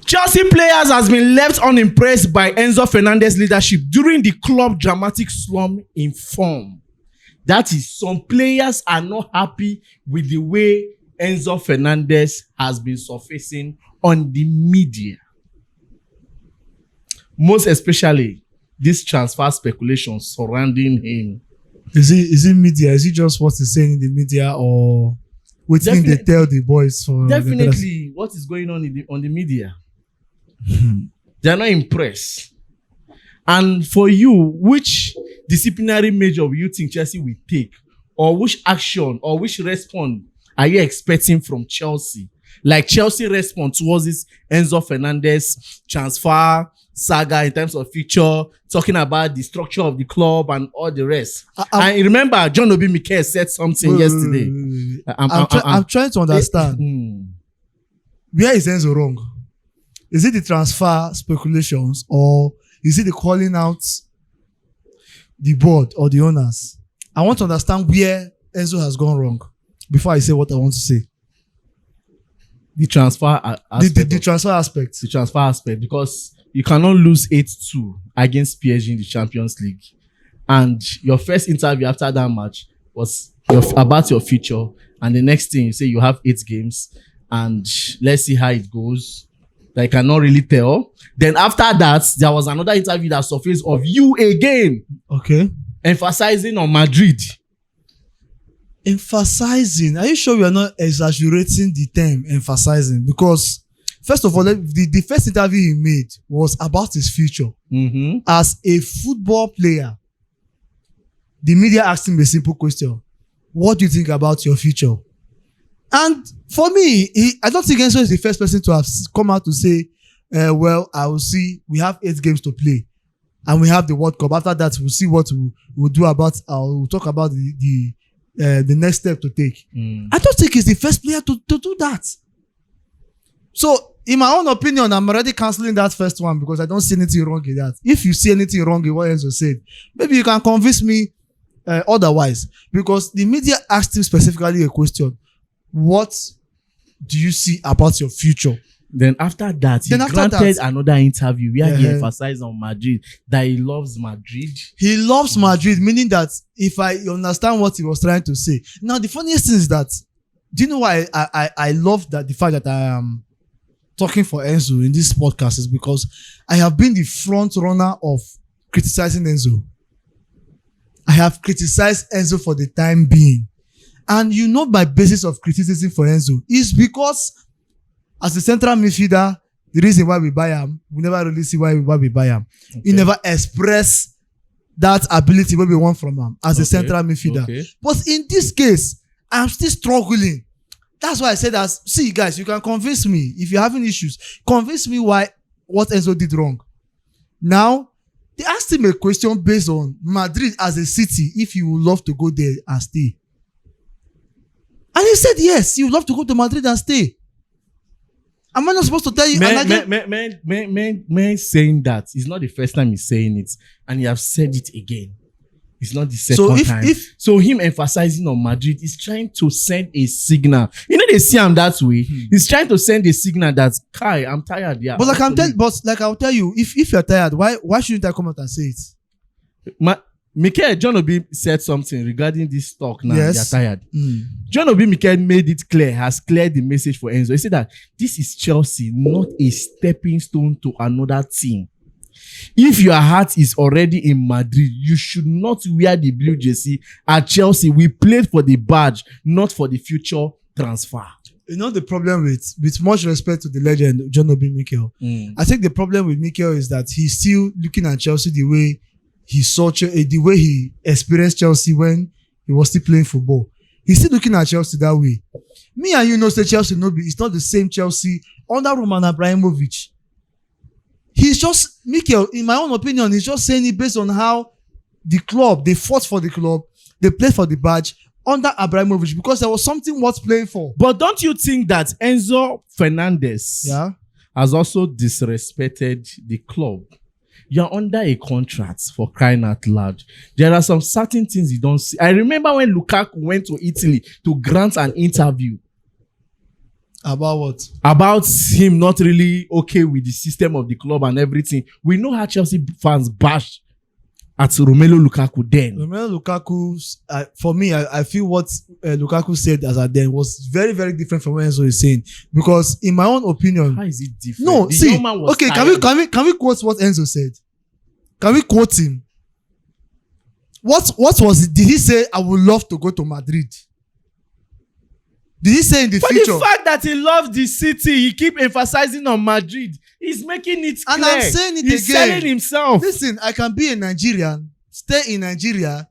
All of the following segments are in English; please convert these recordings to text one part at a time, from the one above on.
Chelsea players has been left unimpressed by Enzo Fernandez leadership during the club dramatic slump in form. That is, some players are not happy with the way Enzo Fernandez has been surfacing on the media. Most especially this transfer speculation surrounding him. Is it media? Is it just what he's saying in the media, or what thing they tell the boys? For definitely, what is going on on the media? They are not impressed. And for you, which disciplinary measure will you think Chelsea will take, or which action or which response are you expecting from Chelsea? Like Chelsea response towards this Enzo Fernandez transfer saga in terms of future, talking about the structure of the club and all the rest. And remember, Obi Mikel said something yesterday. I'm trying to understand. Where is Enzo wrong? Is it the transfer speculations, or is it the calling out the board or the owners? I want to understand where Enzo has gone wrong before I say what I want to say. The transfer aspect. The transfer aspect. The transfer aspect, because you cannot lose 8-2 against PSG in the Champions League. And your first interview after that match was about your future. And the next thing you say you have 8 games and let's see how it goes. That I cannot really tell. Then after that, there was another interview that surfaced of you again. Okay. Emphasizing on Madrid. Emphasizing? Are you sure we are not exaggerating the term emphasizing? Because first of all, the first interview he made was about his future. Mm-hmm. As a football player, the media asked him a simple question. What do you think about your future? And for me, I don't think Enzo is the first person to have come out to say, well, I will see, we have 8 games to play and we have the World Cup. After that, we'll see what we'll do about, we'll talk about the next step to take. I don't think he's the first player to do that. So, in my own opinion, I'm already cancelling that first one because I don't see anything wrong in that. If you see anything wrong in what Enzo said, maybe you can convince me otherwise. Because the media asked him specifically a question. What do you see about your future? Then after that, he granted another interview where he emphasized on Madrid, that he loves Madrid. He loves Madrid, meaning that if I understand what he was trying to say. Now, the funniest thing is that, do you know why I love that the fact that I am talking for Enzo in this podcast is because I have been the front runner of criticizing Enzo. I have criticized Enzo for the time being. And you know my basis of criticism for Enzo is because as a central midfielder, the reason why we buy him, we never really see why we buy him. Okay. He never express that ability what we want from him as a central midfielder. Okay. But in this case, I'm still struggling. That's why I said that, see guys, you can convince me. If you're having issues, convince me what Enzo did wrong. Now, they asked him a question based on Madrid as a city, if he would love to go there and stay. And he said, yes, he would love to go to Madrid and stay. Am I not supposed to tell you? Man saying that. It's not the first time he's saying it. And he have said it again. It's not the second time. So him emphasizing on Madrid is trying to send a signal. You know, they see him that way. He's trying to send a signal that, Kai, I'm tired. Yeah. But I'll tell you, if you're tired, why shouldn't I come out and say it? John Obi said something regarding this talk now. Yes. You're tired. John Obi Mikel made it clear, has cleared the message for Enzo. He said that this is Chelsea, not a stepping stone to another team. If your heart is already in Madrid, you should not wear the blue jersey at Chelsea. We played for the badge, not for the future transfer. You know the problem with much respect to the legend, John Obi Mikel. I think the problem with Mikel is that he's still looking at Chelsea the way he saw the way he experienced Chelsea when he was still playing football. He's still looking at Chelsea that way. Me and you know say Chelsea it's not the same Chelsea under Roman Abramovich. He's just, Mikel, in my own opinion, he's just saying it based on how the club, they fought for the club, they played for the badge under Abramovich because there was something worth playing for. But don't you think that Enzo Fernandez has also disrespected the club? You're under a contract, for crying out loud. There are some certain things you don't see. I remember when Lukaku went to Italy to grant an interview. About what? About him not really okay with the system of the club and everything. We know how Chelsea fans bash at Romelu Lukaku then. Romelu Lukaku, for me, I feel what Lukaku said as at then was very, very different from what Enzo is saying. Because in my own opinion, How is it different? no, The see, young man was okay, tired. can we quote what Enzo said? Can we quote him? What was it? Did he say, I would love to go to Madrid? Did he say in the But future? the fact that he loves the city, he keep emphasizing on Madrid. He's making it clear. And I'm saying it He's again. selling himself. Listen, I can be a Nigerian, stay in Nigeria.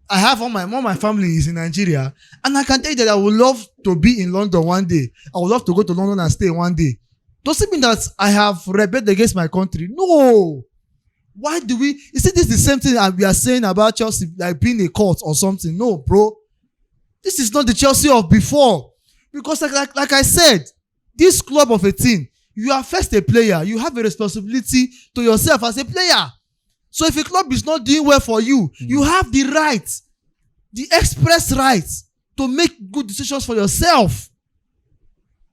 I have all my family is in Nigeria, and I can tell you that I would love to be in London one day. I would love to go to London and stay one day. Doesn't mean that I have rebelled against my country. No. Why do we? You see, this is the same thing we are saying about Chelsea, like being a cult or something. No, bro. This is not the Chelsea of before. Because like I said, this club of a team, you are first a player. You have a responsibility to yourself as a player. So if a club is not doing well for you, you have the right, the express right to make good decisions for yourself.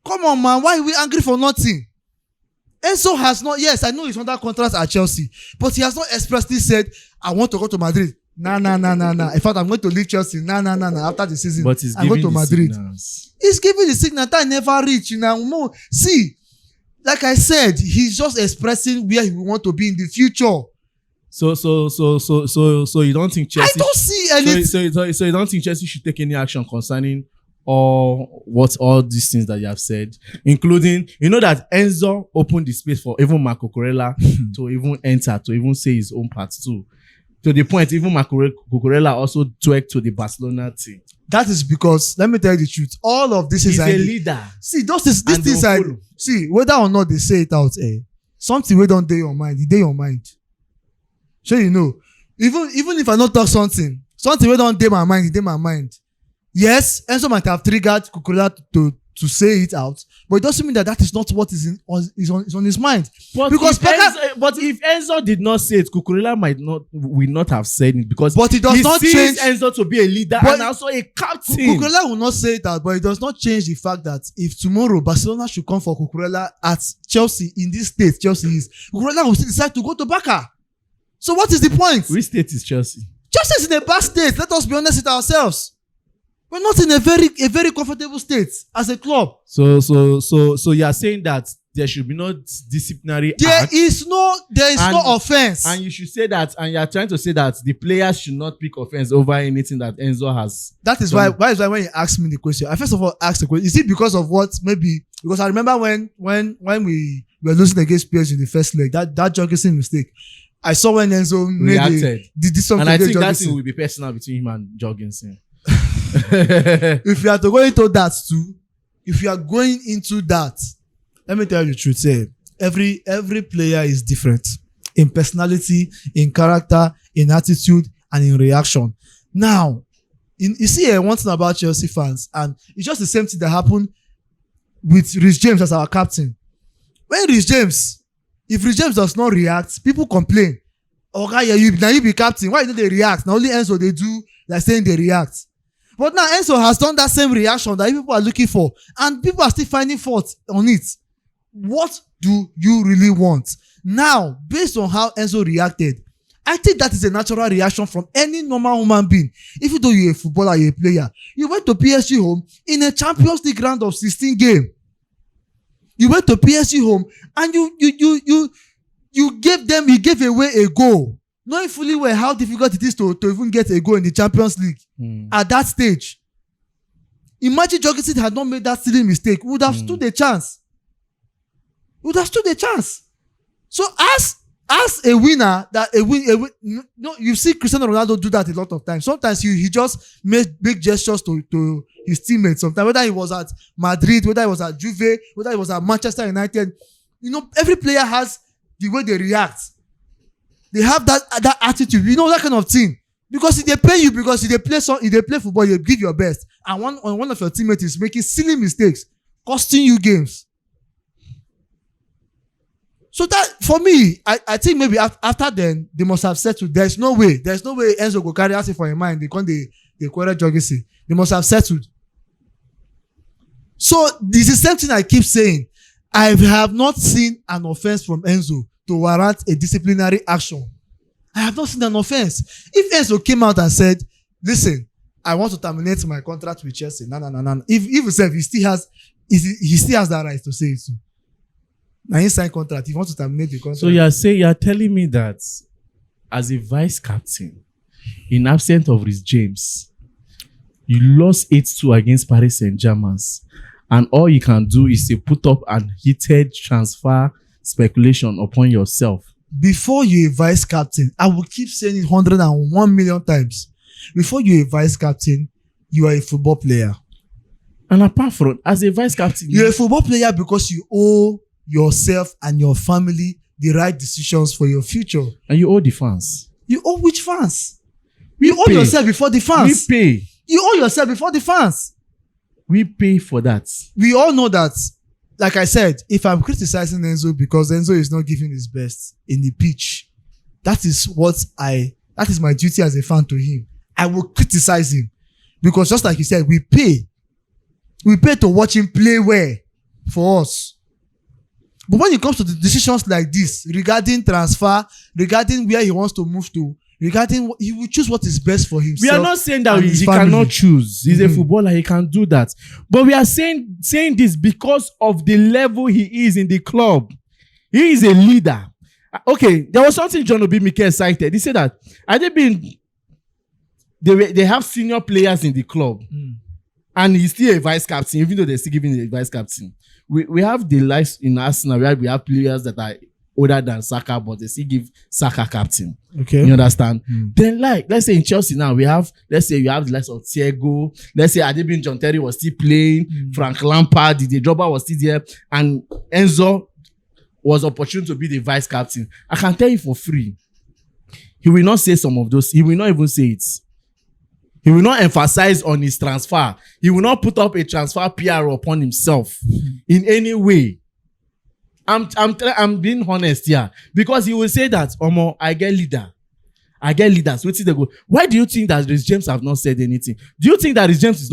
Come on, man. Why are we angry for nothing? Enzo has not, yes, I know he's under contract at Chelsea, but he has not expressly said, I want to go to Madrid. Nah. In fact, I'm going to leave Chelsea. Nah. After the season, But he's I'm going giving to the Madrid. signals. He's giving the signal that I never reach. You know, more. See, like I said, he's just expressing where he want to be in the future. So you don't think Chelsea? I don't see anything. So you don't think Chelsea should take any action concerning all these things that you have said, including, you know, that Enzo opened the space for even Marco Cucurella to even enter, to even say his own part too. To the point, even Marco Cucurella also twerked to the Barcelona team. That is because, let me tell you the truth, all of this He's is a leader. See, these And things they'll are, follow. see, whether or not they say it out, something we don't day your mind, it day your mind. Sure, you know, even if I not talk something we don't day my mind, it day my mind. Yes, Enzo might have triggered Cucurella to say it out, but it doesn't mean that is not what is on his mind. But Because if Enzo did not say it, Cucurella will not have said it, because But it does he not sees change- Enzo to be a leader But- and also a captain. Cucurella will not say it out, but it does not change the fact that if tomorrow Barcelona should come for Cucurella at Chelsea, in this state Chelsea is, Cucurella will still decide to go to Barca. So what is the point? Which state is Chelsea? Chelsea is in a bad state. Let us be honest with ourselves. We're not in a very comfortable state as a club. So you are saying that there should be no disciplinary There act, is no offense. and you should say that, and you are trying to say that the players should not pick offense over anything that Enzo has. That is why when you ask me the question, I first of all ask the question, is it because of what? Maybe because I remember when we were losing against PSG in the first leg, that Jorgensen mistake. I saw when Enzo Reacted. did something And I against think that Jorgensen. thing will be personal between him and Jorgensen. If you are to go into that too, let me tell you the truth. Every player is different in personality, in character, in attitude, and in reaction. Now, you see one thing about Chelsea fans, and it's just the same thing that happened with Reece James as our captain. If Reece James does not react, people complain. Okay, yeah, you be captain. Why don't they react? Now only Enzo they do, they're saying they react. But now Enzo has done that same reaction that people are looking for, and people are still finding fault on it. What do you really want? Now, based on how Enzo reacted, I think that is a natural reaction from any normal human being. Even though you're a footballer, you're a player, you went to PSG home in a Champions League round of 16 game. You went to PSG home and you gave away a goal, knowing fully well how difficult it is to even get a goal in the Champions League at that stage. Imagine Jorgensen had not made that silly mistake, would have stood a chance. So as a winner, you see Cristiano Ronaldo do that a lot of times. Sometimes he just made big gestures to his teammates. Sometimes whether he was at Madrid, whether he was at Juve, whether he was at Manchester United, every player has the way they react. They have that attitude, that kind of thing. Because if they pay you, because if they play football, you give your best, and one of your teammates is making silly mistakes, costing you games. So that, for me, I think maybe after then, they must have settled. There's no way Enzo go carry out for a mind. They quarrel Jorgensen. They must have settled. So this is the same thing I keep saying. I have not seen an offense from Enzo to warrant a disciplinary action. I have not seen an offense. If Enzo came out and said, listen, I want to terminate my contract with Chelsea. No. If himself, he still has that right to say it too. Now he signed contract. He wants to terminate the contract. So you are telling me that as a vice captain, in absence of Reece James, you lost 8-2 against Paris Saint-Germain, and all you can do is to put up an heated transfer speculation upon yourself. Before you're a vice captain, I will keep saying it 101 million times. Before you're a vice captain, you are a football player. And apart from, as a vice captain, you're a football player because you owe yourself and your family the right decisions for your future. And you owe the fans. You owe which fans? You owe yourself before the fans. We pay. You owe yourself before the fans. We pay for that. We all know that. Like I said, if I'm criticizing Enzo because Enzo is not giving his best in the pitch, that is my duty as a fan to him. I will criticize him because just like you said, we pay to watch him play well for us. But when it comes to the decisions like this, regarding transfer, regarding where he wants to move to, regarding he will choose what is best for himself. We are not saying that he cannot choose. He's a footballer, he can do that. But we are saying this because of the level he is in the club. He is a leader. Okay, there was something John Obi Mikel cited. He said that they have senior players in the club, and he's still a vice captain, even though they're still giving the vice captain. We have the likes in Arsenal where we have players that are older than Saka, but they still give Saka captain. Okay. You understand? Then let's say in Chelsea now, you have the likes of Thiago. Let's say Adebin John Terry was still playing. Frank Lampard, Didier Drogba was still there. And Enzo was opportune to be the vice captain. I can tell you for free, he will not say some of those. He will not even say it. He will not emphasize on his transfer. He will not put up a transfer PR upon himself in any way. I'm being honest here because he will say that I get leaders. Wait till they go. Why do you think that Reece James have not said anything? Do you think that Reece James is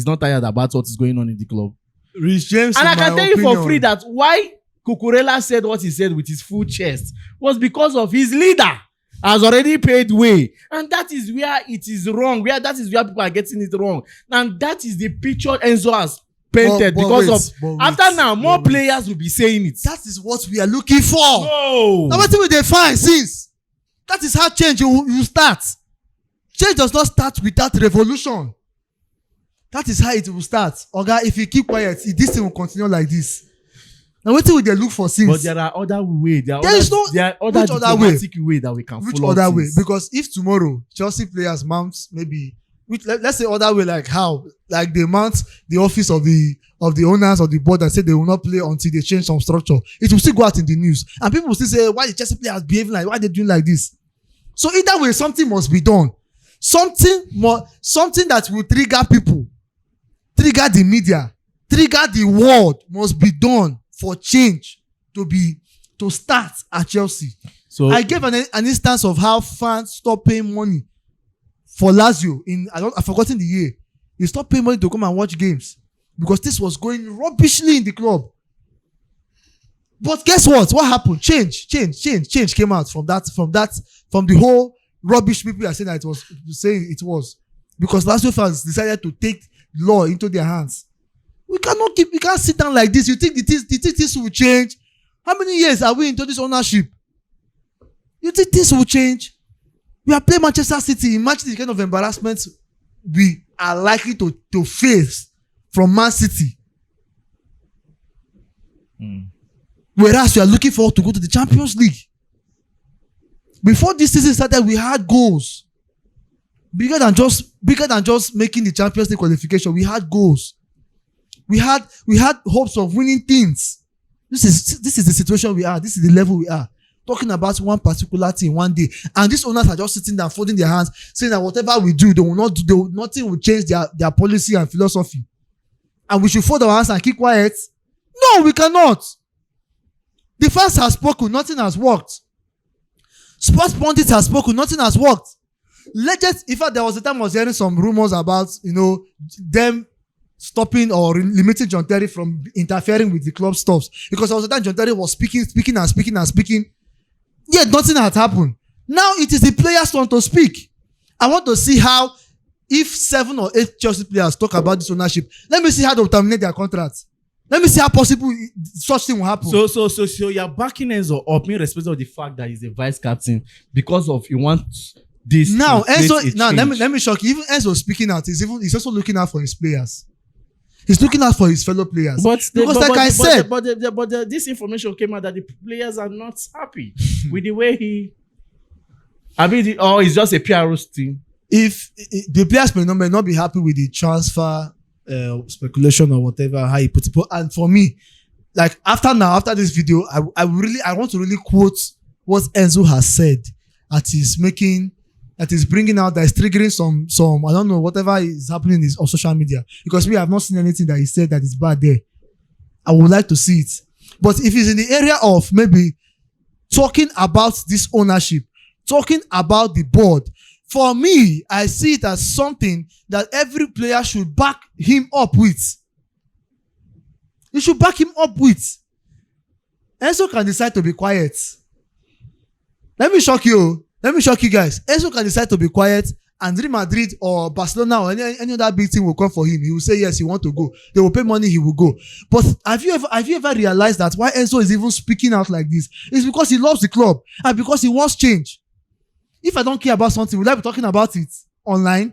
not tired about what is going on in the club? Reece James, and I can tell you for free that why Cucurella said what he said with his full chest was because of his leader has already paid way, and that is where it is wrong. That is where people are getting it wrong, and that is the picture Enzo has painted after now more players will be saying it. That is what we are looking for. No. Now what will they find since? That is how change you start. Change does not start without revolution. That is how it will start. Oga, if you keep quiet, this thing will continue like this. Now what will they look for since? But there are other ways. There are other diplomatic way that we can follow. Which other way? Because if tomorrow Chelsea players mount maybe let's say other way, like how, like they mount the office of the owners of the board and say they will not play until they change some structure, it will still go out in the news and people will still say, why the Chelsea players behaving like, why they doing like this? So either way, something must be done. Something that will trigger people, trigger the media, trigger the world must be done for change to start at Chelsea. So I gave an instance of how fans stop paying money for Lazio I've forgotten the year. They stopped paying money to come and watch games because this was going rubbishly in the club. But guess what? What happened? Change came out from the whole rubbish people are saying that it was because Lazio fans decided to take law into their hands. We can't sit down like this. You think this will change? How many years are we into this ownership? You think this will change? We are playing Manchester City. Imagine the kind of embarrassment we are likely to face from Man City. Whereas we are looking forward to go to the Champions League. Before this season started, we had goals. Bigger than just making the Champions League qualification. We had goals. We had hopes of winning things. This is the situation we are. This is the level we are. Talking about one particular thing one day, and these owners are just sitting there folding their hands, saying that whatever we do, nothing will change their policy and philosophy, and we should fold our hands and keep quiet. No, we cannot. The fans have spoken, nothing has worked. Sports pundits have spoken, nothing has worked. In fact, there was a time I was hearing some rumors about them stopping or limiting John Terry from interfering with the club stuffs. Because at the time John Terry was speaking. Yet nothing had happened. Now it is the players' turn to speak. I want to see how, if 7 or 8 Chelsea players talk about this ownership, let me see how they will terminate their contracts. Let me see how possible such thing will happen. So you're backing Enzo up, irrespective of the fact that he's a vice captain, because of you want this. Now Enzo, let me shock you. Even Enzo speaking out, he's also looking out for his players. He's looking out for his fellow players. But this information came out that the players are not happy with the way he. I mean, it's just a PR thing. If the players may not be happy with the transfer speculation or whatever, how he put it. And for me, like after this video, I want to really quote what Enzo has said that is bringing out, that is triggering some I don't know, whatever is happening on social media, because we have not seen anything that he said that is bad there. I would like to see it. But if it's in the area of maybe talking about this ownership, talking about the board, for me, I see it as something that every player should back him up with. You should back him up with. Enzo can decide to be quiet. Let me shock you guys. Enzo can decide to be quiet, and Real Madrid or Barcelona or any other big team will come for him. He will say yes, he want to go. They will pay money, he will go. But have you ever realized that why Enzo is even speaking out like this? It's because he loves the club and because he wants change. If I don't care about something, will I be talking about it online?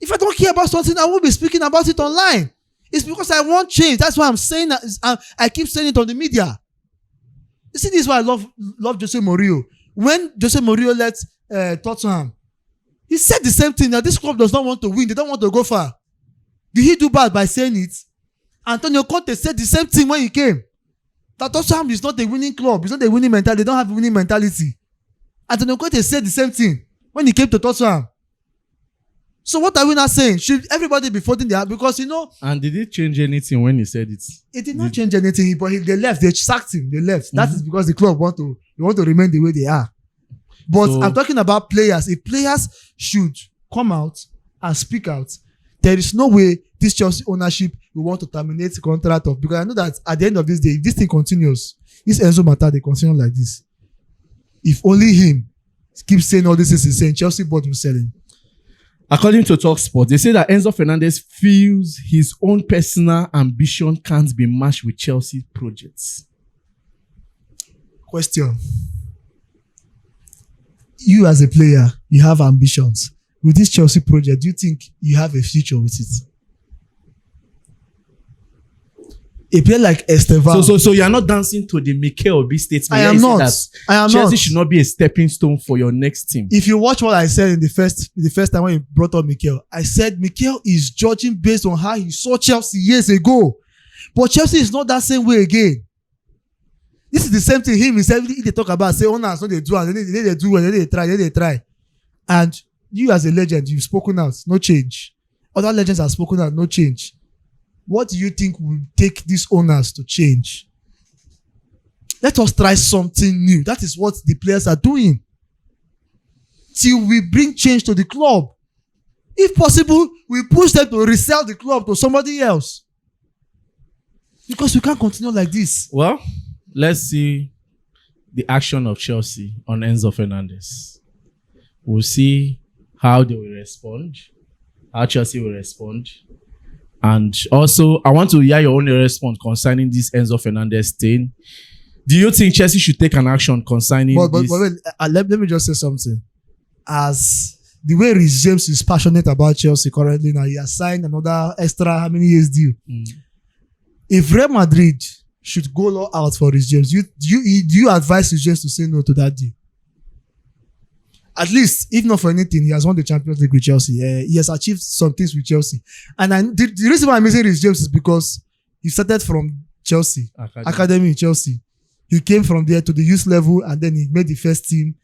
If I don't care about something, I won't be speaking about it online. It's because I want change. That's why I'm saying that. I keep saying it on the media. You see, this is why I love Jose Mourinho. When Jose Mourinho left Tottenham, he said the same thing, that this club does not want to win. They don't want to go far. Did he do bad by saying it? Antonio Conte said the same thing when he came. That Tottenham is not a winning club. It's not a winning mentality. They don't have a winning mentality. Antonio Conte said the same thing when he came to Tottenham. So what are we not saying? Should everybody be folding their, because And did it change anything when he said it? It did not change anything, but they left. They sacked him. They left. That is because the club want to remain the way they are. But I'm talking about players. If players should come out and speak out, there is no way this Chelsea ownership will want to terminate the contract of, because I know that at the end of this day, if this thing continues, this Enzo matter, they continue like this. If only him keeps saying all this things he's saying, Chelsea board will sell him. According to TalkSport, they say that Enzo Fernandez feels his own personal ambition can't be matched with Chelsea projects. Question. You as a player, you have ambitions. With this Chelsea project, do you think you have a future with it? A player like Esteban. So you're not dancing to the Mikel statement. I am not. Chelsea should not be a stepping stone for your next team. If you watch what I said in the first time when you brought up Mikel, I said Mikel is judging based on how he saw Chelsea years ago. But Chelsea is not that same way again. This is the same thing him himself they talk about. Say owners, no they do, and they do, and they try. And you as a legend, you've spoken out, no change. Other legends have spoken out, no change. What do you think will take these owners to change? Let us try something new. That is what the players are doing. Till we bring change to the club. If possible, we push them to resell the club to somebody else. Because we can't continue like this. Well, let's see the action of Chelsea on Enzo Fernandez. We'll see how they will respond, how Chelsea will respond. And also, I want to hear your own response concerning this Enzo Fernandez thing. Do you think Chelsea should take an action concerning this? But wait, let me just say something. As the way Reece James is passionate about Chelsea currently now, he has signed another extra how many years deal. If Real Madrid should go all out for Reece James, do you advise Reece James to say no to that deal? At least, if not for anything, he has won the Champions League with Chelsea. He has achieved some things with Chelsea. And the reason why I'm missing Reece James is because he started from Chelsea, Academy in Chelsea. He came from there to the youth level, and then he made the first team,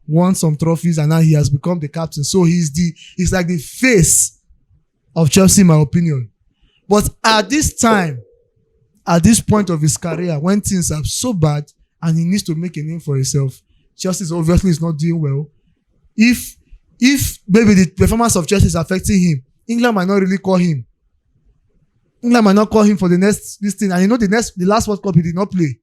won some trophies, and now he has become the captain. So he's like the face of Chelsea, in my opinion. But at this time, at this point of his career, when things are so bad and he needs to make a name for himself, Chelsea obviously is not doing well. If maybe the performance of Chelsea is affecting him England might not really call him. England might not call him for this thing. And the last World Cup he did not play.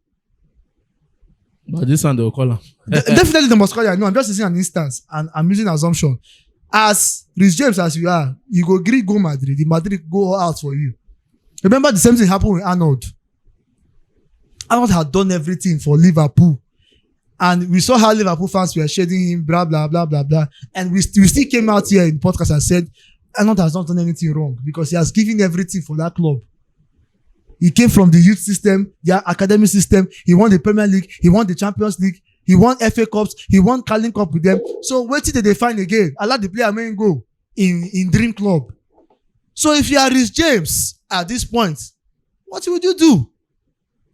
But this one they will call him. Definitely they must call him. No, I'm just using an instance and I'm using an assumption. As Reece James as you are, you go agree go Madrid. The Madrid go out for you. Remember the same thing happened with Arnold. Arnold had done everything for Liverpool. And we saw how Liverpool fans were shading him, blah, blah, blah, blah, blah. And we still came out here in the podcast and said, Arnold has not done anything wrong because he has given everything for that club. He came from the youth system, the academy system. He won the Premier League. He won the Champions League. He won FA Cups. He won Carling Cup with them. So wait till they find again. Allow the player may go in Dream Club. So if you are Reece James at this point, what would you do?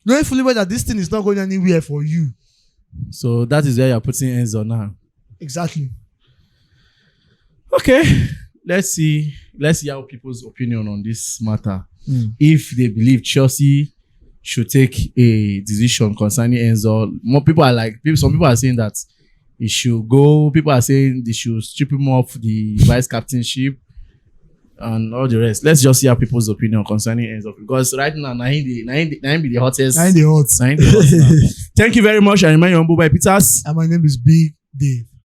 Knowing fully well that this thing is not going anywhere for you. So that is where you're putting Enzo now. Exactly. Okay. Let's see how people's opinion on this matter. If they believe Chelsea should take a decision concerning Enzo. Some people are saying that he should go. People are saying they should strip him off the vice captainship and all the rest. Let's just see how people's opinion concerning Enzo. Because right now, nine be the hottest. Nine the hot. Thank you very much. I remain your humble by Peters. And my name is Big Dave.